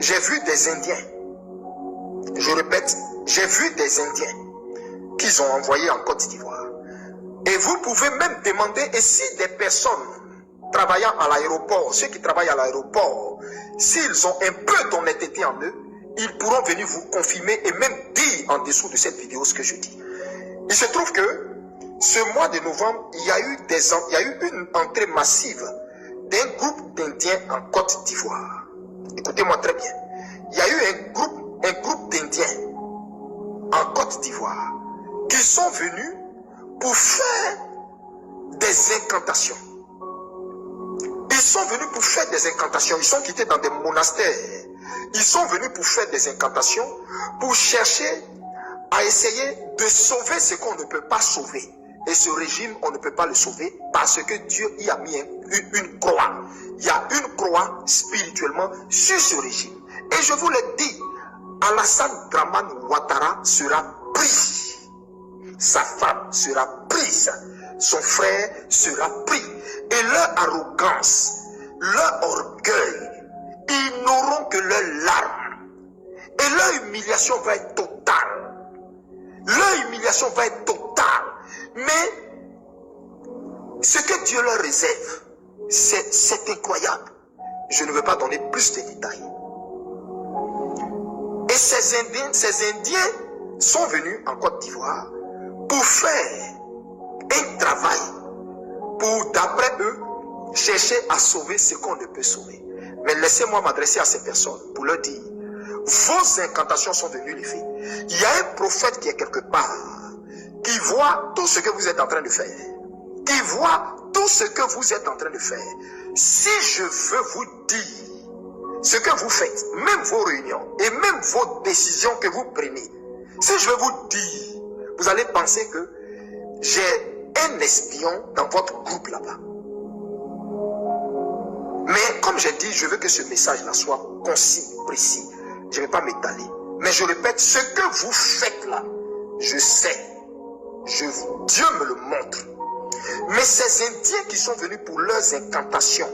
j'ai vu des Indiens, je répète, j'ai vu des Indiens qu'ils ont envoyés en Côte d'Ivoire. Et vous pouvez même demander, et si des personnes travaillant à l'aéroport, ceux qui travaillent à l'aéroport, s'ils ont un peu d'honnêteté en eux, ils pourront venir vous confirmer et même dire en dessous de cette vidéo ce que je dis. Il se trouve que ce mois de novembre, il y a eu une entrée massive d'un groupe d'Indiens en Côte d'Ivoire. Écoutez-moi très bien. Il y a eu un groupe d'Indiens en Côte d'Ivoire qui sont venus pour faire des incantations. Ils sont venus pour faire des incantations. Ils sont quittés dans des monastères. Ils sont venus pour faire des incantations, pour chercher à essayer de sauver ce qu'on ne peut pas sauver. Et ce régime, on ne peut pas le sauver parce que Dieu y a mis une croix. Il y a une croix spirituellement sur ce régime. Et je vous le dis, Alassane Dramane Ouattara sera pris. Sa femme sera prise. Son frère sera pris. Et leur arrogance, leur orgueil, ils n'auront que leurs larmes. Et leur humiliation va être totale. Leur humiliation va être totale. Mais ce que Dieu leur réserve, c'est incroyable. Je ne veux pas donner plus de détails. Et ces Indiens sont venus en Côte d'Ivoire pour faire un travail, pour, d'après eux, chercher à sauver ce qu'on ne peut sauver. Mais laissez-moi m'adresser à ces personnes pour leur dire, vos incantations sont venues les faits. Il y a un prophète qui est quelque part, qui voit tout ce que vous êtes en train de faire. Qui voit tout ce que vous êtes en train de faire. Si je veux vous dire ce que vous faites, même vos réunions et même vos décisions que vous prenez, si je veux vous dire, vous allez penser que j'ai un espion dans votre groupe là-bas. Mais comme j'ai dit, je veux que ce message-là soit concis, précis. Je ne vais pas m'étaler. Mais je répète, ce que vous faites là, je sais. Dieu me le montre. Mais ces Indiens qui sont venus pour leurs incantations,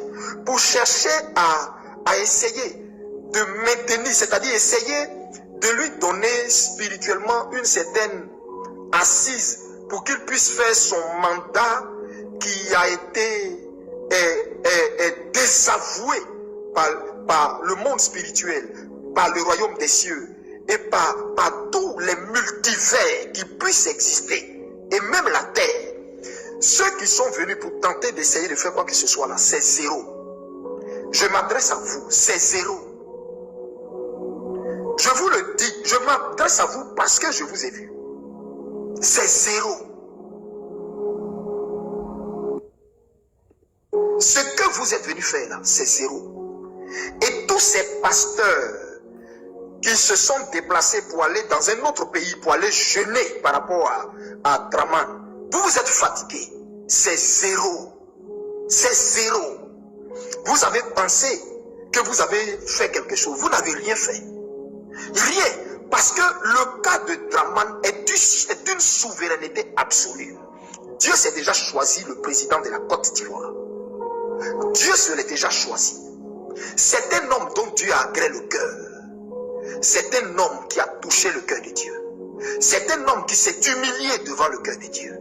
pour chercher à essayer de maintenir, c'est-à-dire essayer de lui donner spirituellement une certaine assise pour qu'il puisse faire son mandat qui a été désavoué par le monde spirituel, par le royaume des cieux et par tous les multivers qui puissent exister. Et même la terre, ceux qui sont venus pour tenter d'essayer de faire quoi que ce soit là, c'est zéro. Je m'adresse à vous, c'est zéro. Je vous le dis, je m'adresse à vous parce que je vous ai vu. C'est zéro. Ce que vous êtes venu faire là, c'est zéro. Et tous ces pasteurs qui se sont déplacés pour aller dans un autre pays, pour aller jeûner par rapport à Dramane, vous êtes fatigués. C'est zéro. C'est zéro. Vous avez pensé que vous avez fait quelque chose. Vous n'avez rien fait. Rien. Parce que le cas de Dramane est d'une souveraineté absolue. Dieu s'est déjà choisi le président de la Côte d'Ivoire. Dieu se l'est déjà choisi. C'est un homme dont Dieu a agréé le cœur. C'est un homme qui a touché le cœur de Dieu. C'est un homme qui s'est humilié devant le cœur de Dieu.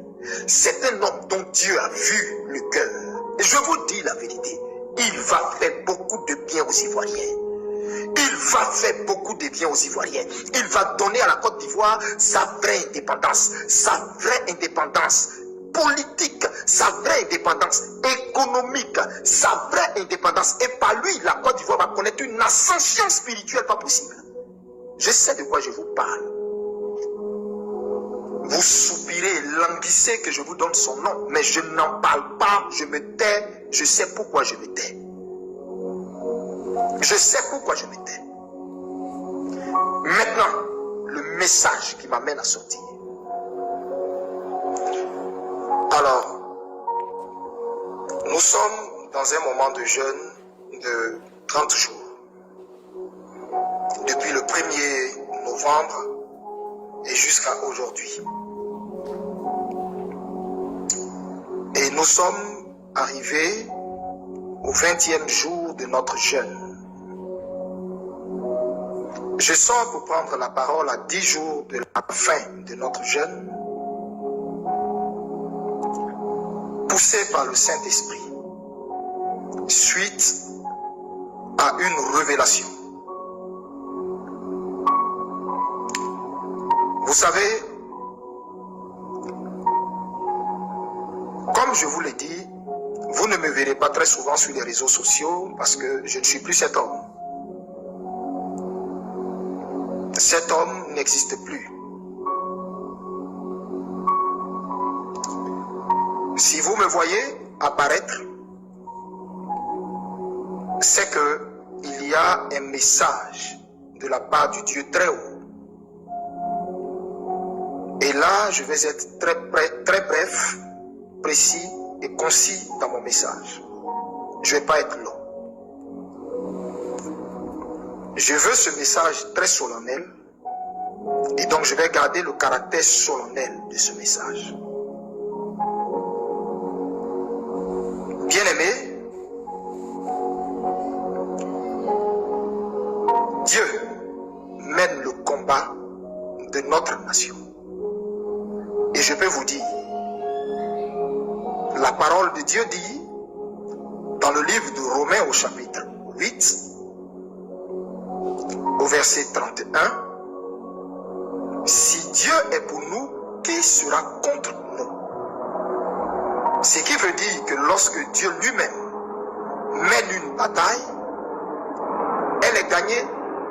C'est un homme dont Dieu a vu le cœur. Et je vous dis la vérité, il va faire beaucoup de bien aux Ivoiriens. Il va faire beaucoup de bien aux Ivoiriens. Il va donner à la Côte d'Ivoire sa vraie indépendance. Sa vraie indépendance politique, sa vraie indépendance économique, sa vraie indépendance. Et par lui, la Côte d'Ivoire va connaître une ascension spirituelle pas possible. Je sais de quoi je vous parle. Vous soupirez, languissez que je vous donne son nom, mais je n'en parle pas, je me tais, je sais pourquoi je me tais. Je sais pourquoi je me tais. Maintenant, le message qui m'amène à sortir. Alors, nous sommes dans un moment de jeûne de 30 jours. Depuis le 1er novembre et jusqu'à aujourd'hui. Et nous sommes arrivés au 20e jour de notre jeûne. Je sors pour prendre la parole à 10 jours de la fin de notre jeûne, poussé par le Saint-Esprit, suite à une révélation. Vous savez, comme je vous l'ai dit, vous ne me verrez pas très souvent sur les réseaux sociaux parce que je ne suis plus cet homme. Cet homme n'existe plus. Si vous me voyez apparaître, c'est que il y a un message de la part du Dieu très haut. Et là, je vais être très bref, précis et concis dans mon message. Je ne vais pas être long. Je veux ce message très solennel et donc je vais garder le caractère solennel de ce message. Bien-aimés, Dieu mène le combat de notre nation. Et je peux vous dire, la parole de Dieu dit, dans le livre de Romains au chapitre 8, au verset 31, si Dieu est pour nous, qui sera contre nous? Ce qui veut dire que lorsque Dieu lui-même mène une bataille, elle est gagnée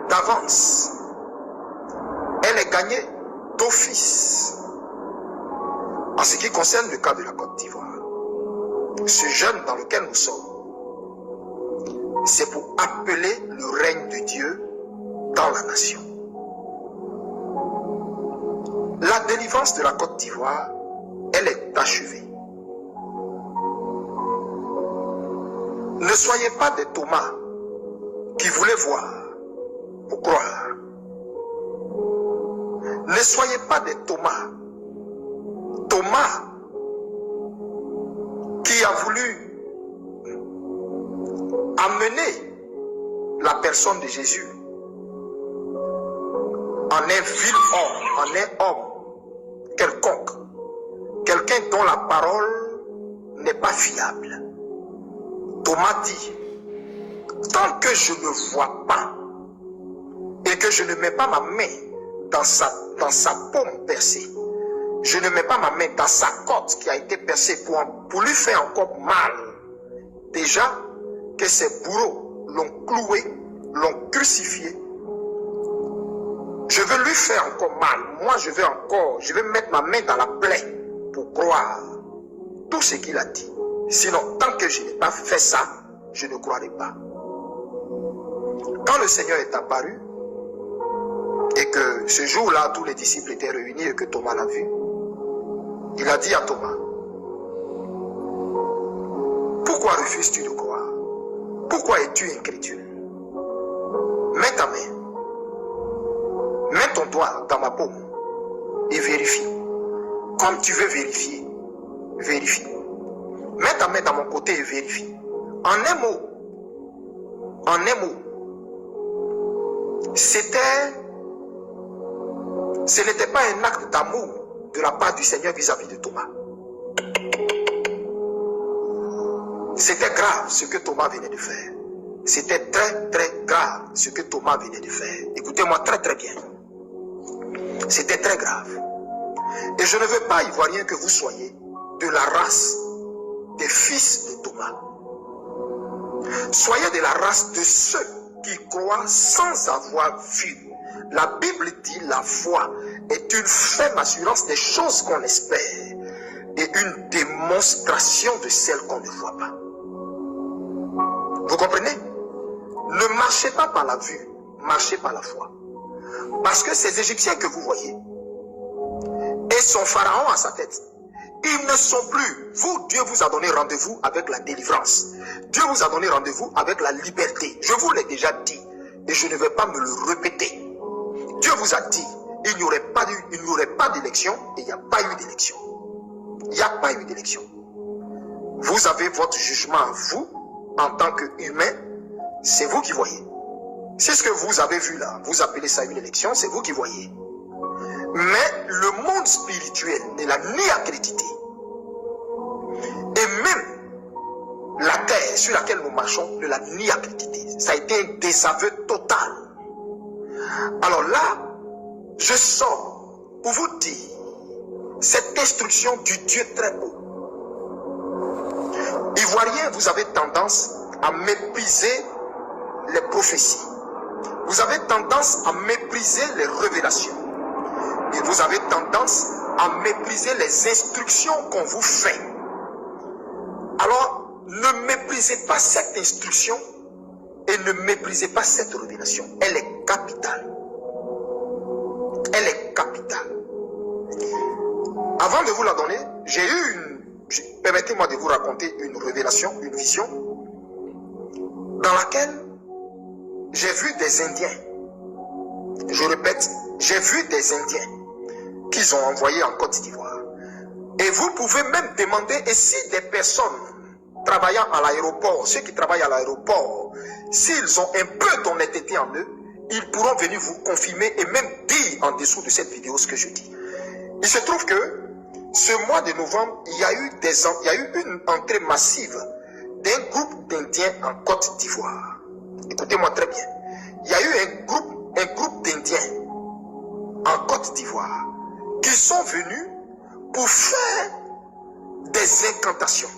d'avance. Elle est gagnée d'office. En ce qui concerne le cas de la Côte d'Ivoire, ce jeûne dans lequel nous sommes, c'est pour appeler le règne de Dieu dans la nation. La délivrance de la Côte d'Ivoire, elle est achevée. Ne soyez pas des Thomas qui voulaient voir pour croire. Ne soyez pas des Thomas. Thomas qui a voulu amener la personne de Jésus en un vil homme, en un homme quelconque, quelqu'un dont la parole n'est pas fiable. Thomas dit, tant que je ne vois pas et que je ne mets pas ma main dans sa paume percée, je ne mets pas ma main dans sa côte qui a été percée pour lui faire encore mal. Déjà que ses bourreaux l'ont cloué, l'ont crucifié. Je veux lui faire encore mal. Moi, je vais mettre ma main dans la plaie pour croire tout ce qu'il a dit. Sinon, tant que je n'ai pas fait ça, je ne croirai pas. Quand le Seigneur est apparu, et que ce jour-là, tous les disciples étaient réunis et que Thomas l'a vu, il a dit à Thomas, pourquoi refuses-tu de croire? Pourquoi es-tu incrédule? Mets ta main, mets ton doigt dans ma paume et vérifie. Comme tu veux vérifier, vérifie. Mets ta main dans mon côté et vérifie. En un mot, ce n'était pas un acte d'amour de la part du Seigneur vis-à-vis de Thomas. C'était grave ce que Thomas venait de faire. C'était très grave ce que Thomas venait de faire. Écoutez-moi très bien. C'était très grave. Et je ne veux pas, Ivoiriens, que vous soyez de la race des fils de Thomas. Soyez de la race de ceux qui croient sans avoir vu. La Bible dit la foi est une ferme assurance des choses qu'on espère et une démonstration de celles qu'on ne voit pas. Vous comprenez? Ne marchez pas par la vue, marchez par la foi. Parce que ces Égyptiens que vous voyez et son pharaon à sa tête, ils ne sont plus. Vous, Dieu vous a donné rendez-vous avec la délivrance. Dieu vous a donné rendez-vous avec la liberté. Je vous l'ai déjà dit et je ne vais pas me le répéter. Dieu vous a dit, il n'y aurait pas d'élection et il n'y a pas eu d'élection. Il n'y a pas eu d'élection. Vous avez votre jugement à vous, en tant qu'humain, c'est vous qui voyez. C'est ce que vous avez vu là. Vous appelez ça une élection, c'est vous qui voyez. Mais le monde spirituel ne l'a ni accrédité. Et même la terre sur laquelle nous marchons ne l'a ni accrédité. Ça a été un désaveu total. Alors là, je sors pour vous dire cette instruction du Dieu très haut. Ivoiriens, vous avez tendance à mépriser les prophéties. Vous avez tendance à mépriser les révélations. Et vous avez tendance à mépriser les instructions qu'on vous fait. Alors, ne méprisez pas cette instruction et ne méprisez pas cette révélation. Elle est capitale. Elle est capitale. Avant de vous la donner, j'ai eu permettez-moi de vous raconter une révélation, une vision, dans laquelle j'ai vu des Indiens. Je répète, j'ai vu des Indiens qu'ils ont envoyés en Côte d'Ivoire. Et vous pouvez même demander, et si des personnes travaillant à l'aéroport, ceux qui travaillent à l'aéroport, s'ils ont un peu d'honnêteté en eux, ils pourront venir vous confirmer et même dire en dessous de cette vidéo ce que je dis. Il se trouve que ce mois de novembre, il y a eu une entrée massive d'un groupe d'Indiens en Côte d'Ivoire. Écoutez-moi très bien. Il y a eu un groupe d'Indiens en Côte d'Ivoire qui sont venus pour faire des incantations.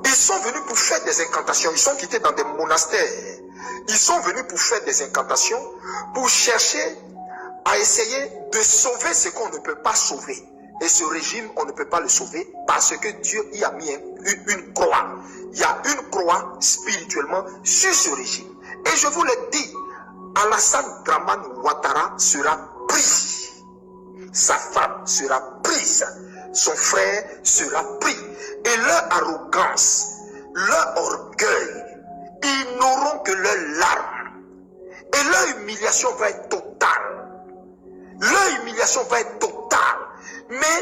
Ils sont venus pour faire des incantations. Ils sont quittés dans des monastères. Ils sont venus pour faire des incantations, pour chercher à essayer de sauver ce qu'on ne peut pas sauver. Et ce régime, on ne peut pas le sauver parce que Dieu y a mis une croix. Il y a une croix spirituellement sur ce régime. Et je vous le dis, Alassane Dramane Ouattara sera pris. Sa femme sera prise. Son frère sera pris. Et leur arrogance, leur orgueil, ils n'auront que leurs larmes. Et leur humiliation va être totale. Leur humiliation va être totale. Mais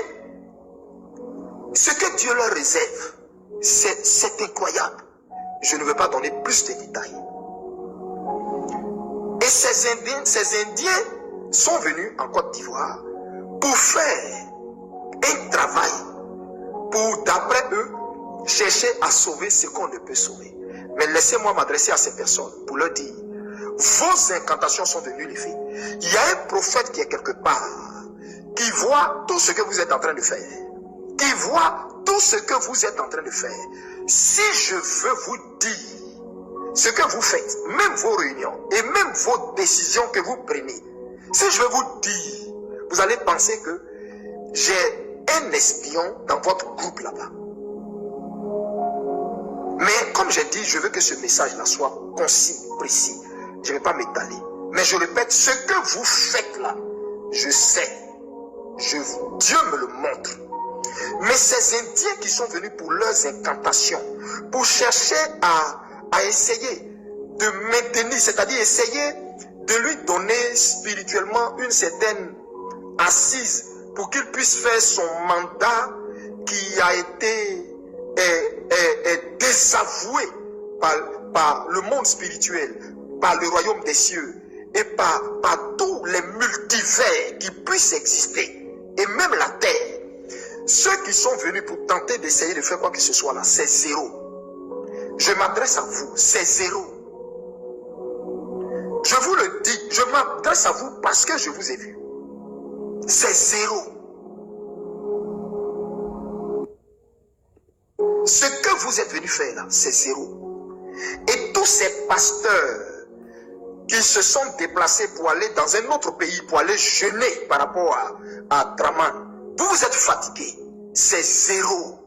ce que Dieu leur réserve, c'est incroyable. Je ne veux pas donner plus de détails. Et ces Indiens sont venus en Côte d'Ivoire pour faire un travail, pour, d'après eux, chercher à sauver ce qu'on ne peut sauver. Mais laissez-moi m'adresser à ces personnes pour leur dire, vos incantations sont venues les faits. Il y a un prophète qui est quelque part, qui voit tout ce que vous êtes en train de faire. Qui voit tout ce que vous êtes en train de faire. Si je veux vous dire ce que vous faites, même vos réunions et même vos décisions que vous prenez, si je veux vous dire, vous allez penser que j'ai un espion dans votre groupe là-bas. Mais comme j'ai dit, je veux que ce message-là soit concis, précis. Je ne vais pas m'étaler. Mais je répète, ce que vous faites là, je sais. Dieu me le montre. Mais ces Indiens qui sont venus pour leurs incantations, pour chercher à essayer de maintenir, c'est-à-dire essayer de lui donner spirituellement une certaine assise pour qu'il puisse faire son mandat qui a été désavoué par le monde spirituel, par le royaume des cieux et par tous les multivers qui puissent exister. Et même la terre, ceux qui sont venus pour tenter d'essayer de faire quoi que ce soit là, c'est zéro. Je m'adresse à vous, c'est zéro. Je vous le dis, je m'adresse à vous parce que je vous ai vu. C'est zéro. Ce que vous êtes venu faire là, c'est zéro. Et tous ces pasteurs qui se sont déplacés pour aller dans un autre pays, pour aller jeûner par rapport à Dramane, vous êtes fatigués. C'est zéro.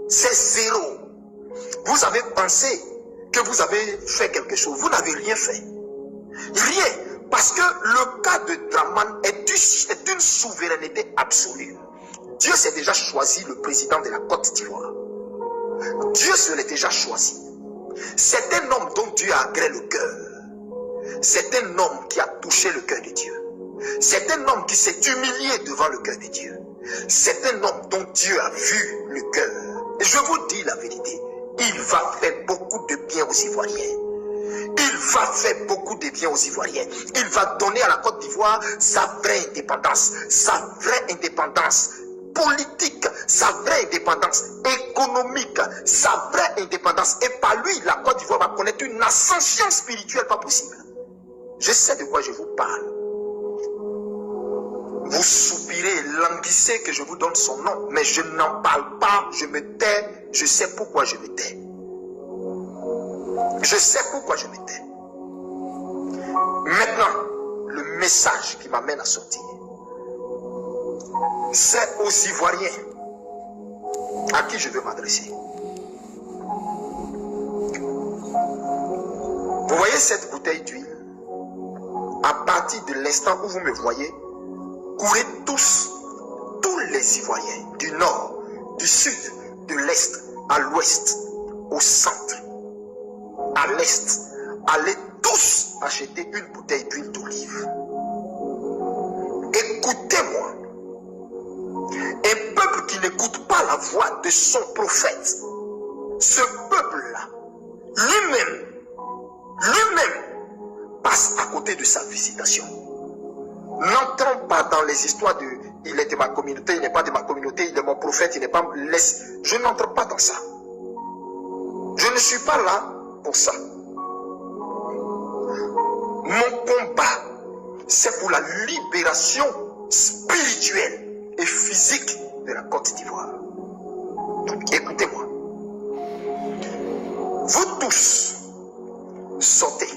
C'est zéro. Vous avez pensé que vous avez fait quelque chose. Vous n'avez rien fait. Rien. Parce que le cas de Dramane est d'une souveraineté absolue. Dieu s'est déjà choisi le président de la Côte d'Ivoire. Dieu se l'est déjà choisi. C'est un homme dont Dieu a agréé le cœur. C'est un homme qui a touché le cœur de Dieu. C'est un homme qui s'est humilié devant le cœur de Dieu. C'est un homme dont Dieu a vu le cœur. Et je vous dis la vérité, il va faire beaucoup de bien aux Ivoiriens. il va faire beaucoup de bien aux Ivoiriens. Il va donner à la Côte d'Ivoire sa vraie indépendance, politique, sa vraie indépendance économique, sa vraie indépendance. Et par lui, la Côte d'Ivoire va connaître une ascension spirituelle pas possible. Je sais de quoi je vous parle. Vous soupirez et languissez que je vous donne son nom, mais je n'en parle pas, je me tais, je sais pourquoi je me tais. Je sais pourquoi je me tais. Maintenant, le message qui m'amène à sortir, c'est aux Ivoiriens à qui je veux m'adresser. Vous voyez cette bouteille d'huile? À partir de l'instant où vous me voyez, courez tous les Ivoiriens, du nord, du sud, de l'est, à l'ouest, au centre, à l'est, allez tous acheter une bouteille d'huile d'olive. Écoutez-moi. Un peuple qui n'écoute pas la voix de son prophète, ce peuple-là, lui-même, passe à côté de sa visitation. N'entrons pas dans les histoires de il est de ma communauté, il n'est pas de ma communauté, il est mon prophète, il n'est pas... Je n'entre pas dans ça. Je ne suis pas là pour ça. Mon combat, c'est pour la libération spirituelle et physique de la Côte d'Ivoire. Donc écoutez-moi. Vous tous, sortez.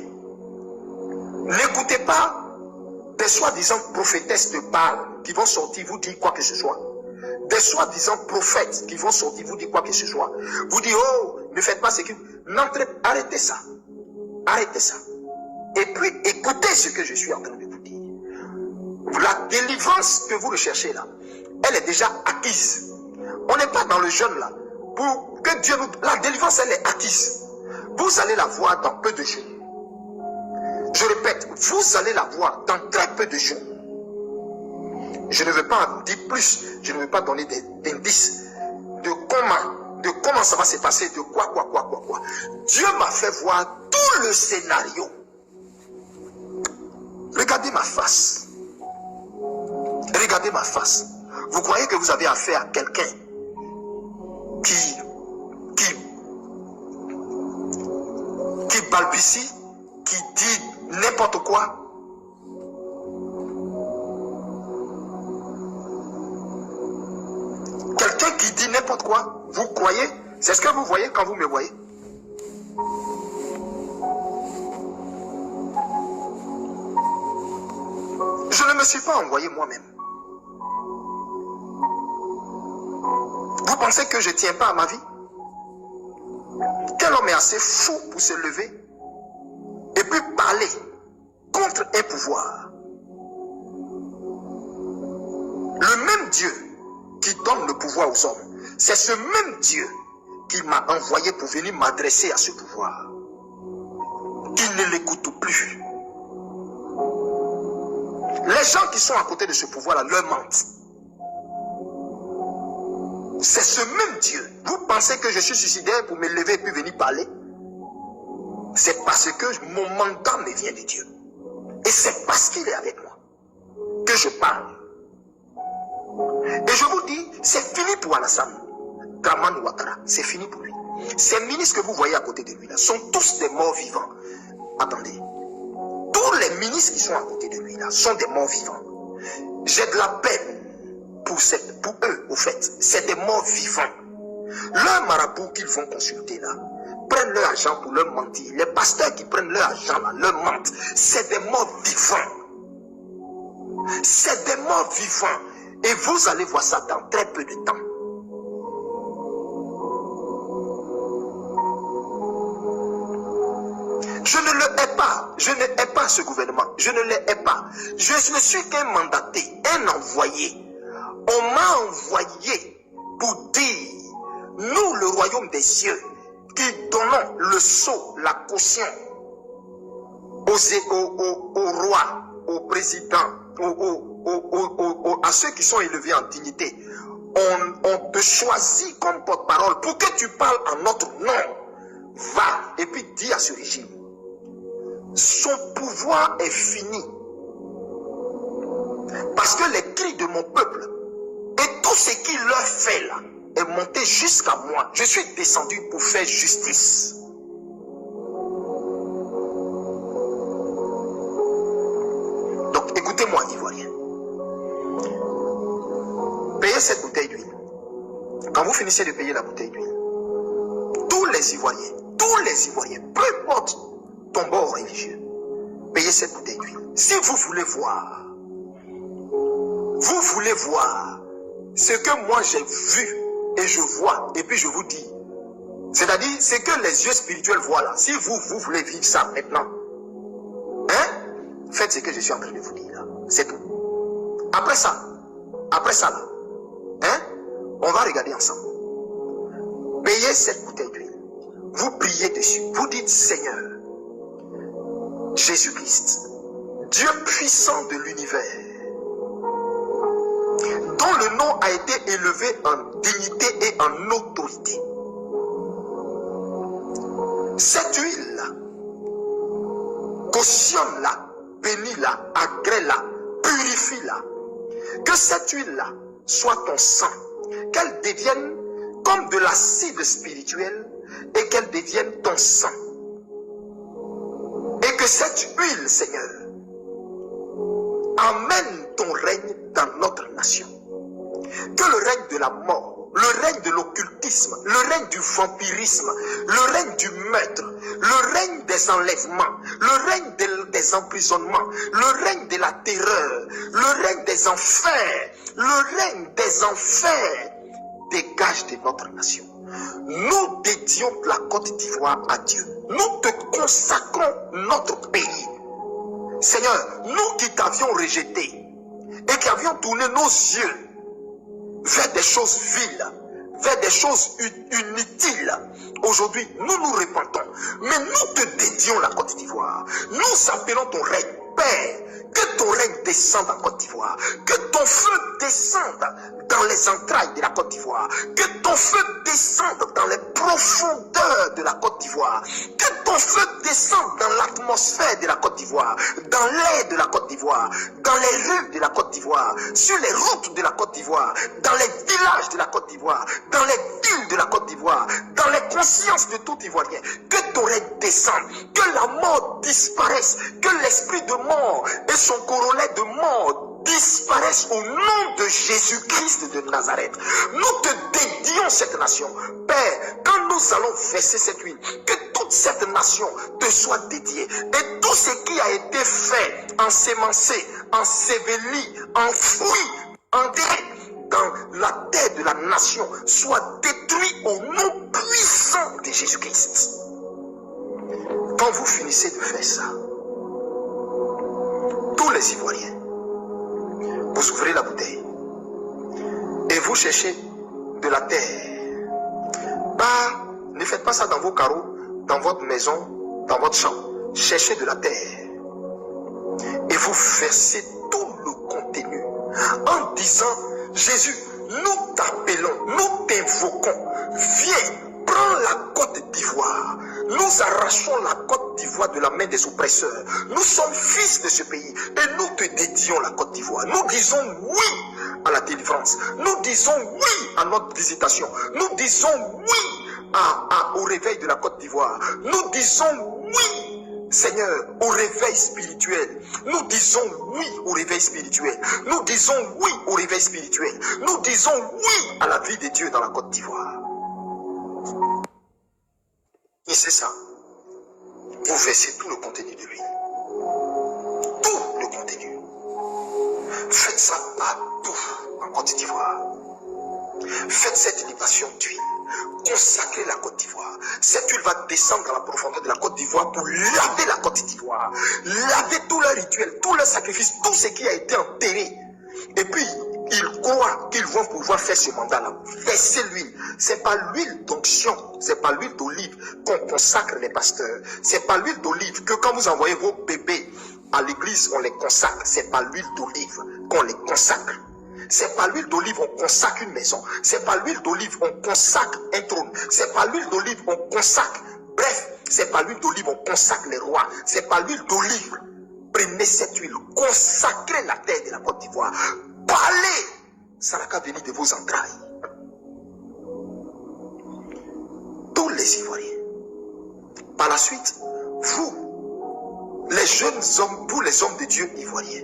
N'écoutez pas des soi-disant prophétesses de Baal qui vont sortir vous dire quoi que ce soit. Des soi-disant prophètes qui vont sortir vous dire quoi que ce soit. Vous dites, oh, ne faites pas ce que... Arrêtez ça. Arrêtez ça. Et puis, écoutez ce que je suis en train de vous dire. La délivrance que vous recherchez là, elle est déjà acquise. On n'est pas dans le jeûne là. Pour que Dieu nous... La délivrance, elle est acquise. Vous allez la voir dans peu de jours. Je répète, vous allez la voir dans très peu de jours. Je ne veux pas en dire plus, je ne veux pas donner d'indices de comment ça va se passer, de quoi. Dieu m'a fait voir tout le scénario. Regardez ma face. Regardez ma face. Vous croyez que vous avez affaire à quelqu'un qui balbutie, qui dit n'importe quoi? Quelqu'un qui dit n'importe quoi, vous croyez? C'est ce que vous voyez quand vous me voyez? Je ne me suis pas envoyé moi-même. Vous pensez que je ne tiens pas à ma vie? Quel homme est assez fou pour se lever et puis parler contre un pouvoir? Le même Dieu qui donne le pouvoir aux hommes, c'est ce même Dieu qui m'a envoyé pour venir m'adresser à ce pouvoir. Il ne l'écoute plus. Les gens qui sont à côté de ce pouvoir-là leur mentent. C'est ce même Dieu. Vous pensez que je suis suicidaire pour me lever et puis venir parler? C'est parce que mon mandat me vient de Dieu. Et c'est parce qu'il est avec moi que je parle. Et je vous dis, c'est fini pour Alassane Dramane Ouattara. C'est fini pour lui. Ces ministres que vous voyez à côté de lui là sont tous des morts vivants. Attendez. Tous les ministres qui sont à côté de lui là sont des morts vivants. J'ai de la peine pour eux, au fait. C'est des morts vivants. Leurs marabouts qu'ils vont consulter là prennent leur argent pour leur mentir. Les pasteurs qui prennent leur argent là leur mentent. C'est des morts vivants. C'est des morts vivants. Et vous allez voir ça dans très peu de temps. Je ne le hais pas. Je ne hais pas ce gouvernement. Je ne le hais pas. Je ne suis qu'un mandaté, un envoyé. On m'a envoyé pour dire, nous, le royaume des cieux, qui donnons le sceau, la caution au roi, au président, à ceux qui sont élevés en dignité. On te choisit comme porte-parole pour que tu parles en notre nom. Va et puis dis à ce régime son pouvoir est fini. Parce que les cris de mon peuple et tout ce qu'il leur fait là est monté jusqu'à moi. Je suis descendu pour faire justice. Donc écoutez-moi, Ivoirien. Payez cette bouteille d'huile. Quand vous finissez de payer la bouteille d'huile, tous les Ivoiriens, peu importe ton bord religieux, payez cette bouteille d'huile. Si vous voulez voir ce que moi j'ai vu et je vois, et puis je vous dis, c'est-à-dire ce que les yeux spirituels voient là, si vous voulez vivre ça maintenant, hein, faites ce que je suis en train de vous dire là, c'est tout. Après ça là, hein, on va regarder ensemble. Payez cette bouteille d'huile, vous priez dessus, vous dites Seigneur, Jésus-Christ, Dieu puissant de l'univers, dont le nom a été élevé en dignité et en autorité. Cette huile-là, cautionne-la, bénis-la, agrée-la, purifie-la. Que cette huile-là soit ton sang, qu'elle devienne comme de l'acide spirituel et qu'elle devienne ton sang. Et que cette huile, Seigneur, amène ton règne dans notre nation. Que le règne de la mort, le règne de l'occultisme, le règne du vampirisme, le règne du meurtre, le règne des enlèvements, le règne des emprisonnements, le règne de la terreur, le règne des enfers, dégage de notre nation. Nous dédions la Côte d'Ivoire à Dieu. Nous te consacrons notre pays. Seigneur, nous qui t'avions rejeté et qui avions tourné nos yeux vers des choses viles, vers des choses inutiles, aujourd'hui, nous nous repentons. Mais nous te dédions la Côte d'Ivoire. Nous appelons ton règne, Père. Que ton règne descende en Côte d'Ivoire. Que ton feu descende dans les entrailles de la Côte d'Ivoire. Que ton feu descende dans les profondeurs de la Côte d'Ivoire. Que ton feu descende dans l'atmosphère de la Côte d'Ivoire, dans l'air de la Côte d'Ivoire, dans les rues de la Côte d'Ivoire, sur les routes de la Côte d'Ivoire, dans les villages de la Côte d'Ivoire, dans les villes de la Côte d'Ivoire, dans les consciences de tout Ivoirien. Que ton règne descende, que la mort disparaisse, que l'esprit de mort et son corollaire de mort disparaissent au nom de Jésus-Christ de Nazareth. Nous te dédions cette nation. Père, quand nous allons verser cette huile, que toute cette nation te soit dédiée. Et tout ce qui a été fait, ensemencé, enseveli, enfoui, enterré dans la terre de la nation, soit détruit au nom puissant de Jésus-Christ. Quand vous finissez de faire ça, tous les Ivoiriens, vous ouvrez la bouteille et vous cherchez de la terre. Ne faites pas ça dans vos carreaux, dans votre maison, dans votre chambre. Cherchez de la terre et vous versez tout le contenu en disant: Jésus, nous t'appelons, nous t'invoquons, viens, prends la Côte d'Ivoire. Nous arrachons la Côte d'Ivoire de la main des oppresseurs. Nous sommes fils de ce pays et nous te dédions la Côte d'Ivoire. Nous disons oui à la délivrance. Nous disons oui à notre visitation. Nous disons oui au réveil de la Côte d'Ivoire. Nous disons oui, Seigneur, au réveil spirituel. Nous disons oui au réveil spirituel. Nous disons oui au réveil spirituel. Nous disons oui à la vie de Dieu dans la Côte d'Ivoire. Et c'est ça. Vous versez tout le contenu de l'huile. Tout le contenu. Faites ça partout en Côte d'Ivoire. Faites cette libation d'huile. Consacrez la Côte d'Ivoire. Cette huile va descendre dans la profondeur de la Côte d'Ivoire pour laver la Côte d'Ivoire. Laver tout leur rituel, tout leur sacrifice, tout ce qui a été enterré. Et puis, ils croient qu'ils vont pouvoir faire ce mandat-là. Versez l'huile. C'est pas l'huile d'onction, c'est pas l'huile d'olive qu'on consacre les pasteurs. C'est pas l'huile d'olive que quand vous envoyez vos bébés à l'église, on les consacre. C'est pas l'huile d'olive qu'on les consacre. C'est pas l'huile d'olive on consacre une maison. C'est pas l'huile d'olive on consacre un trône. C'est pas l'huile d'olive on consacre. Bref, C'est par l'huile d'olive on consacre les rois. C'est par l'huile d'olive. Prenez cette huile, consacrez la terre de la Côte d'Ivoire. Parlez, ça n'a qu'à venir de vos entrailles. Tous les Ivoiriens. Par la suite, vous, les jeunes hommes, vous les hommes de Dieu ivoiriens,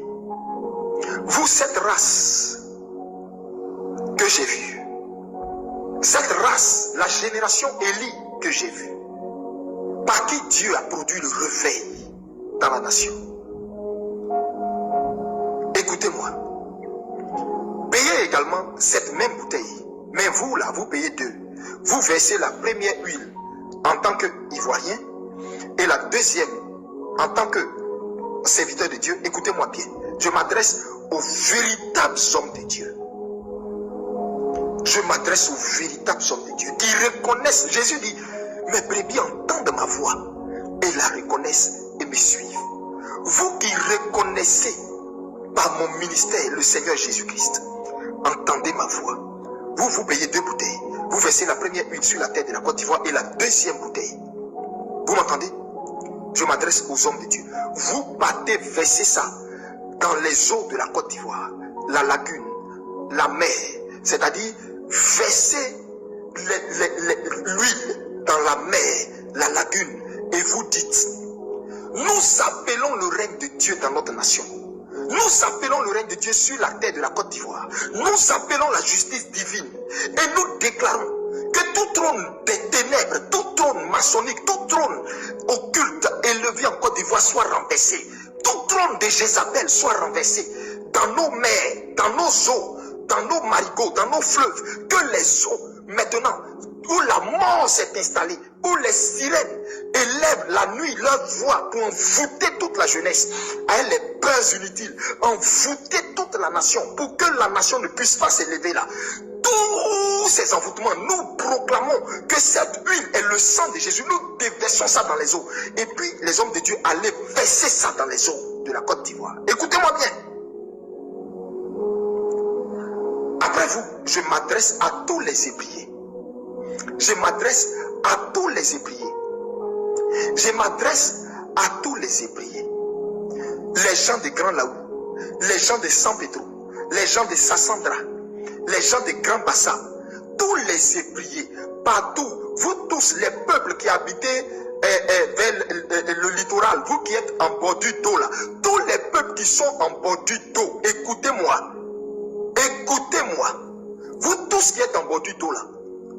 vous, cette race que j'ai vue, cette race, la génération Élie que j'ai vue, par qui Dieu a produit le réveil dans la nation. Écoutez-moi. Payez également cette même bouteille. Mais vous, là, vous payez deux. Vous versez la première huile en tant qu'Ivoirien et la deuxième en tant que serviteur de Dieu. Écoutez-moi bien. Je m'adresse aux véritables hommes de Dieu. Je m'adresse aux véritables hommes de Dieu qui reconnaissent. Jésus dit, mes brebis entendent ma voix et la reconnaissent et me suivent. Vous qui reconnaissez par mon ministère le Seigneur Jésus-Christ, entendez ma voix. Vous payez deux bouteilles. Vous versez la première huile sur la terre de la Côte d'Ivoire et la deuxième bouteille. Vous m'entendez? Je m'adresse aux hommes de Dieu. Vous partez verser ça dans les eaux de la Côte d'Ivoire, la lagune, la mer. C'est-à-dire, versez l'huile dans la mer, la lagune. Et vous dites, nous appelons le règne de Dieu dans notre nation. Nous appelons le règne de Dieu sur la terre de la Côte d'Ivoire. Nous appelons la justice divine. Et nous déclarons que tout trône des ténèbres, tout trône maçonnique, tout trône occulte élevé en Côte d'Ivoire soit renversé. Tout trône de Jézabel soit renversé. Dans nos mers, dans nos eaux, dans nos marigots, dans nos fleuves. Que les eaux, maintenant, où la mort s'est installée, où les sirènes élèvent la nuit leur voix pour envoûter toute la jeunesse à les peurs inutiles, envoûter toute la nation pour que la nation ne puisse pas s'élever là. Tous ces envoûtements, nous proclamons que cette huile est le sang de Jésus. Nous déversons ça dans les eaux. Et puis les hommes de Dieu allaient verser ça dans les eaux de la Côte d'Ivoire. Écoutez-moi bien. Après vous, je m'adresse à tous les ébriers. Je m'adresse à tous les ébriers. Je m'adresse à tous les ébriers. Les gens de Grand Laou, les gens de San Pedro, les gens de Sassandra, les gens de Grand Bassa, tous les ébriers, partout, vous tous les peuples qui habitez vers le littoral, vous qui êtes en bordure d'eau là, tous les peuples qui sont en bordure d'eau, écoutez-moi, écoutez-moi, vous tous qui êtes en bordure d'eau là,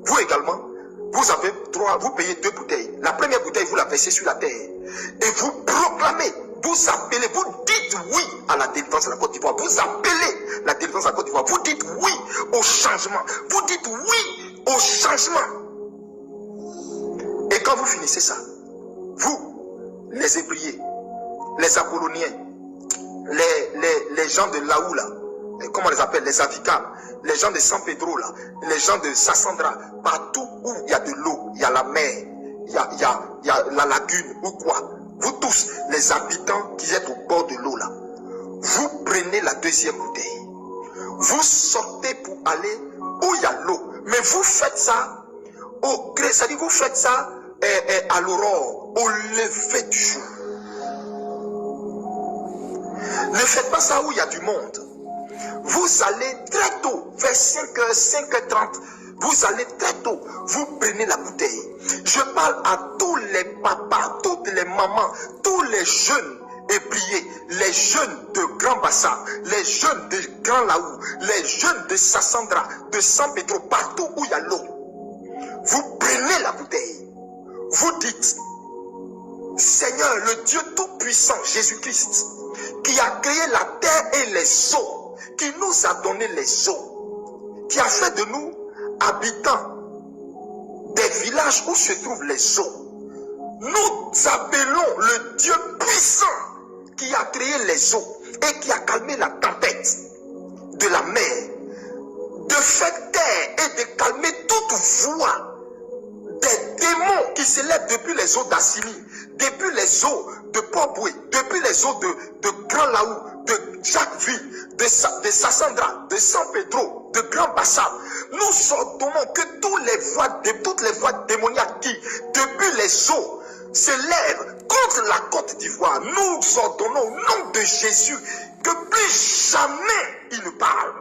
vous également, vous payez deux bouteilles. La première bouteille, vous la versez sur la terre. Et vous proclamez, vous appelez, vous dites oui à la délivrance de la Côte d'Ivoire. Vous appelez la délivrance de la Côte d'Ivoire. Vous dites oui au changement. Vous dites oui au changement. Et quand vous finissez ça, vous, les Hébriers, les Apolloniens, les gens de Laou là, comment on les appelle, les Avikam, les gens de San Pedro là, les gens de Sassandra, partout où il y a de l'eau, il y a la mer, il y a la lagune ou quoi, vous tous les habitants qui êtes au bord de l'eau là, vous prenez la deuxième bouteille, vous sortez pour aller où il y a l'eau, mais vous faites ça au gré, c'est-à-dire vous faites ça à l'aurore, au lever du jour. Ne faites pas ça où il y a du monde. Vous allez très tôt, vers 5h, 5h30, vous allez très tôt, vous prenez la bouteille. Je parle à tous les papas, toutes les mamans, tous les jeunes ébriers, les jeunes de Grand Bassin, les jeunes de Grand Laou, les jeunes de Sassandra, de San Pedro, partout où il y a l'eau. Vous prenez la bouteille, vous dites, Seigneur, le Dieu Tout-Puissant, Jésus-Christ, qui a créé la terre et les eaux, qui nous a donné les eaux, qui a fait de nous habitants des villages où se trouvent les eaux. Nous appelons le Dieu puissant qui a créé les eaux et qui a calmé la tempête de la mer, de faire taire et de calmer toute voix des démons qui s'élèvent depuis les eaux d'Assini, depuis les eaux de Port-Boué, depuis les eaux de Grand Laou, de Jacquesville, de Sassandra, de San Pedro, de Grand Bassam. Nous ordonnons que toutes les voix démoniaques qui, depuis les eaux s'élève contre la Côte d'Ivoire, nous ordonnons au nom de Jésus que plus jamais il ne parle.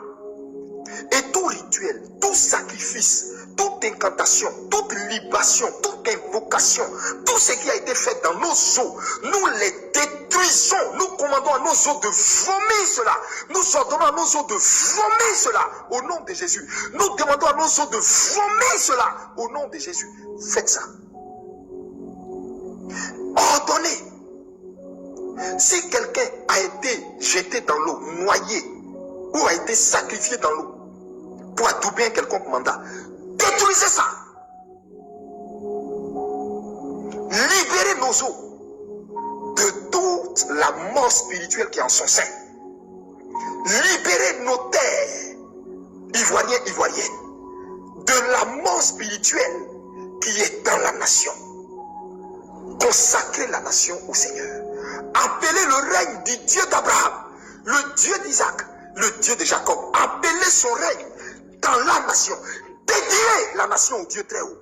Et tout rituel, tout sacrifice, toute incantation, toute libation, toute invocation, tout ce qui a été fait dans nos eaux, nous les détruisons. Nous commandons à nos eaux de vomir cela. Nous ordonnons à nos eaux de vomir cela au nom de Jésus. Nous demandons à nos eaux de vomir cela au nom de Jésus. Faites ça. Ordonnez. Si quelqu'un a été jeté dans l'eau, noyé, ou a été sacrifié dans l'eau, pour adouber un quelconque mandat, détruisez ça. Libérez nos eaux de toute la mort spirituelle qui est en son sein. Libérez nos terres, ivoiriens, ivoiriennes, de la mort spirituelle qui est dans la nation. Consacrez la nation au Seigneur. Appelez le règne du Dieu d'Abraham, le Dieu d'Isaac, le Dieu de Jacob. Appelez son règne dans la nation. Dédiez la nation au Dieu très haut.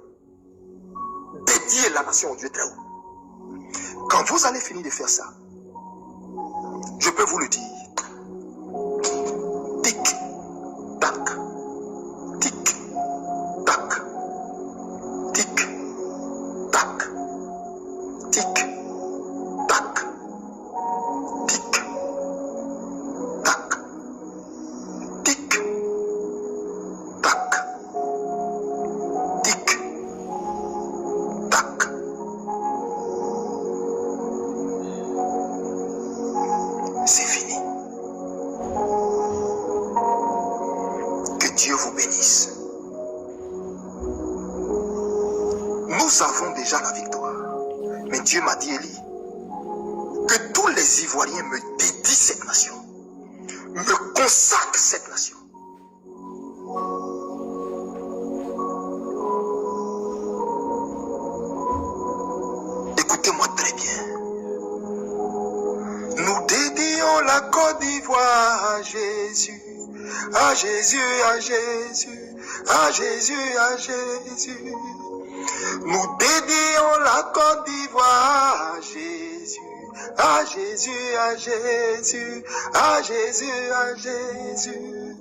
Dédiez la nation au Dieu très haut. Quand vous allez finir de faire ça, je peux vous le dire. Tic, tac, tic, tac, tic, tac, tic, tac, tic, tac, tic, tac, tic, tac. C'est fini. Que Dieu vous bénisse. Nous avons déjà la victoire. Mais Dieu m'a dit, Élie, que tous les Ivoiriens me dédient cette nation, me consacrent cette nation. Écoutez-moi très bien. Nous dédions la Côte d'Ivoire à Jésus, à Jésus, à Jésus, à Jésus, à Jésus. Nous dédions la Côte d'Ivoire à Jésus, à Jésus, à Jésus, à Jésus, à Jésus.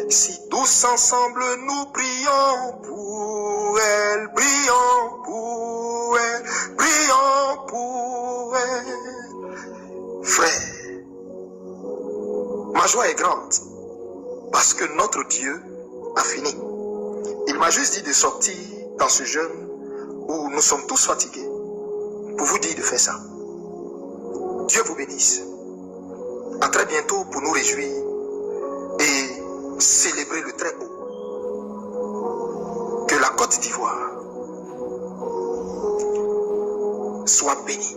Si tous ensemble nous prions pour elle, prions pour elle, prions pour elle. Frère, ma joie est grande parce que notre Dieu a fini. Il m'a juste dit de sortir dans ce jeûne où nous sommes tous fatigués pour vous dire de faire ça. Dieu vous bénisse. À très bientôt pour nous réjouir et célébrer le très haut. Que la Côte d'Ivoire soit bénie.